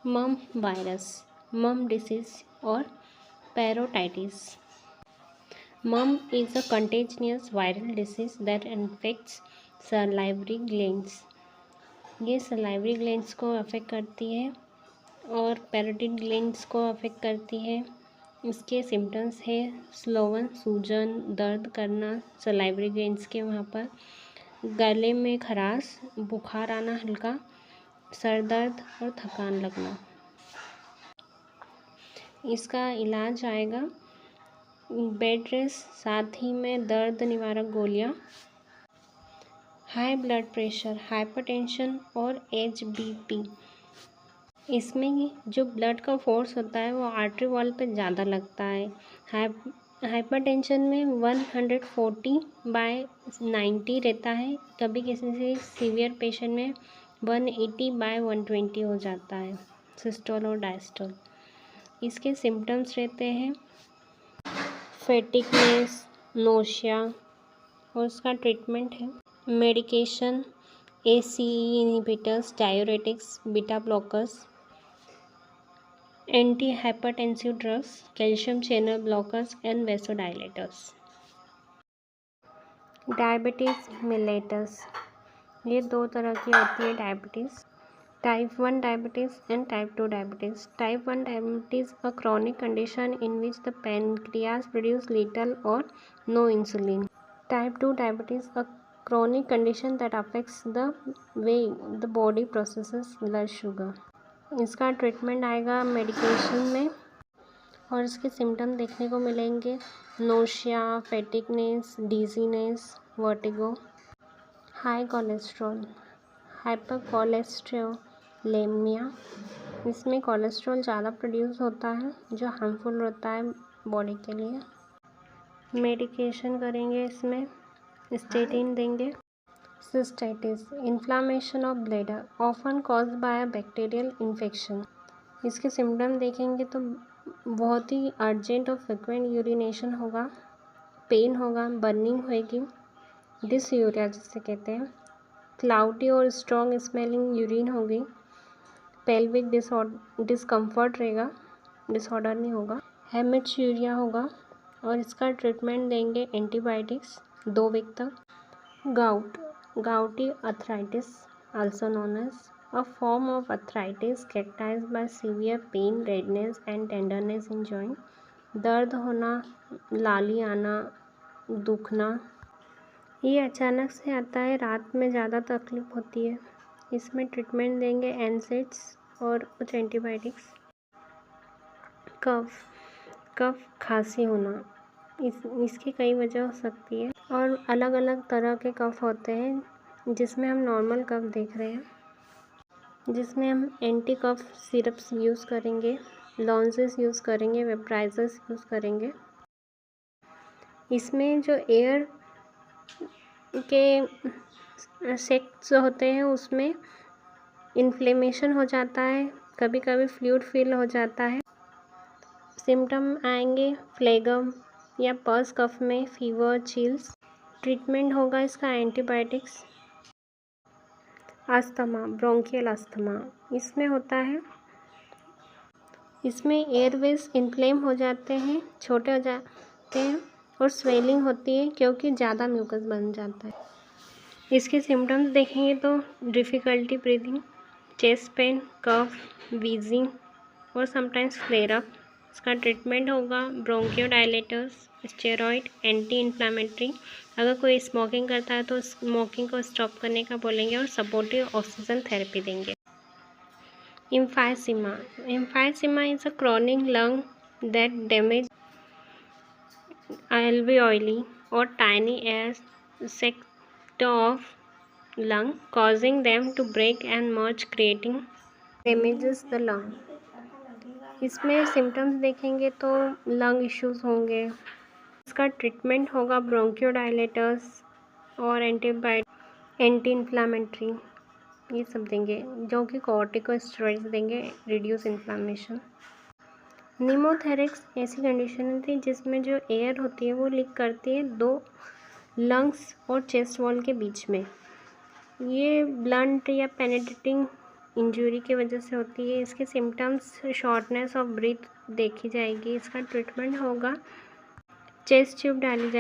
मम वायरस, मम डिसीज और पैरोटाइटिस। मम is a contagious viral disease that infects salivary glands। ये salivary glands को अफेक्ट करती है और पैरोटिड ग्लैंड्स को अफेक्ट करती है। इसके सिम्टम्स है स्लोवन, सूजन, दर्द करना salivary glands के वहाँ पर, गले में खराश, बुखार आना हल्का, सर दर्द और थकान लगना। इसका इलाज आएगा बेड रेस्ट, साथ ही में दर्द निवारक गोलियां, हाई ब्लड प्रेशर, हाइपरटेंशन और HBP। इसमें जो ब्लड का फोर्स होता है वो आर्टरी वॉल पे ज़्यादा लगता है। हाइपरटेंशन में 140/90 रहता है, कभी किसी से सीवियर पेशेंट में 180/120 हो जाता है, सिस्टोल और डायस्टोल। इसके सिम्टम्स रहते हैं फैटिकनेस, नोशिया और इसका ट्रीटमेंट है medication, ACE inhibitors, diuretics, beta blockers, anti hypertensive drugs, calcium channel blockers and vasodilators. Diabetes mellitus, ये 2 तरह की होती है diabetes, type 1 diabetes and type 2 diabetes। Type 1 diabetes a chronic condition in which the pancreas produce little or no insulin। Type 2 diabetes a chronic condition that affects the way the body processes blood sugar। इसका treatment आएगा medication में और इसके symptom देखने को मिलेंगे nausea, fatigueness, dizziness, vertigo, high cholesterol, hypercholesterolemia. इसमें cholesterol ज़्यादा प्रोड्यूस होता है जो हार्मफुल होता है बॉडी के लिए। मेडिकेशन करेंगे, इसमें स्टेटिन देंगे। Cystitis, inflammation of bladder often caused by a bacterial infection. इसके सिम्टम देखेंगे तो बहुत ही अर्जेंट और फ्रिक्वेंट यूरिनेशन होगा, पेन होगा, बर्निंग होएगी, डिसयूरिया जिसे कहते हैं, क्लाउडी और स्ट्रॉन्ग स्मेलिंग यूरिन होगी, पेल्विक डिस्कम्फर्ट रहेगा, डिसऑर्डर नहीं होगा, हेमेचूरिया होगा और इसका ट्रीटमेंट देंगे एंटीबायोटिक्स 2 वीक तक। Gouty arthritis, also known as a form of arthritis characterized by severe pain, redness and tenderness in joint। दर्द होना, लाली आना, दुखना, ये अचानक से आता है, रात में ज़्यादा तकलीफ होती है। इसमें ट्रीटमेंट देंगे NSAIDs और कुछ एंटीबायोटिक्स। कफ खांसी होना, इसकी कई वजह हो सकती है और अलग अलग तरह के कफ होते हैं जिसमें हम नॉर्मल कफ देख रहे हैं, जिसमें हम एंटी कफ सिरप्स यूज़ करेंगे, लॉन्जेस यूज़ करेंगे, वेपराइजर्स यूज़ करेंगे। इसमें जो एयर के सेक्स होते हैं उसमें इन्फ्लेमेशन हो जाता है, कभी कभी फ्लूइड फील हो जाता है। सिम्टम आएंगे फ्लेगम या पर्स कफ में फीवर, चिल्स। ट्रीटमेंट होगा इसका एंटीबायोटिक्स। अस्थमा, ब्रोंकियल अस्थमा, इसमें होता है, इसमें एयरवेज इन्फ्लेम हो जाते हैं, छोटे हो जाते हैं और स्वेलिंग होती है क्योंकि ज़्यादा म्यूकस बन जाता है। इसके सिम्टम्स देखेंगे तो डिफ़िकल्टी ब्रीदिंग, चेस्ट पेन, कफ, वीजिंग और समटाइम्स फ्लेयर अप। इसका ट्रीटमेंट होगा ब्रोंकियोडायलेटर्स, स्टेरॉइड, एंटी इन्फ्लामेटरी। अगर कोई स्मोकिंग करता है तो स्मोकिंग को स्टॉप करने का बोलेंगे और सपोर्टिव ऑक्सीजन थेरेपी देंगे। Emphysema is a chronic lung that damage alveoli or tiny air sacs of lung, causing them to break and merge, creating damages the lung। इसमें सिम्टम्स देखेंगे तो लंग इश्यूज होंगे। इसका ट्रीटमेंट होगा ब्रोंकियोडायलेटर्स और anti inflammatory, ये सब देंगे जो कि कॉर्टिकोस्टेरॉइड्स देंगे, रिड्यूस इन्फ्लामेशन। निमोथेरिक्स ऐसी कंडीशन होती है जिसमें जो एयर होती है वो लीक करती है 2 लंग्स और चेस्ट वॉल के बीच में। ये ब्लंट या पेनेट्रेटिंग इंजरी की वजह से होती है। इसके सिम्टम्स शॉर्टनेस ऑफ ब्रीथ देखी जाएगी। इसका ट्रीटमेंट होगा, चेस्ट ट्यूब डाली जाएगी।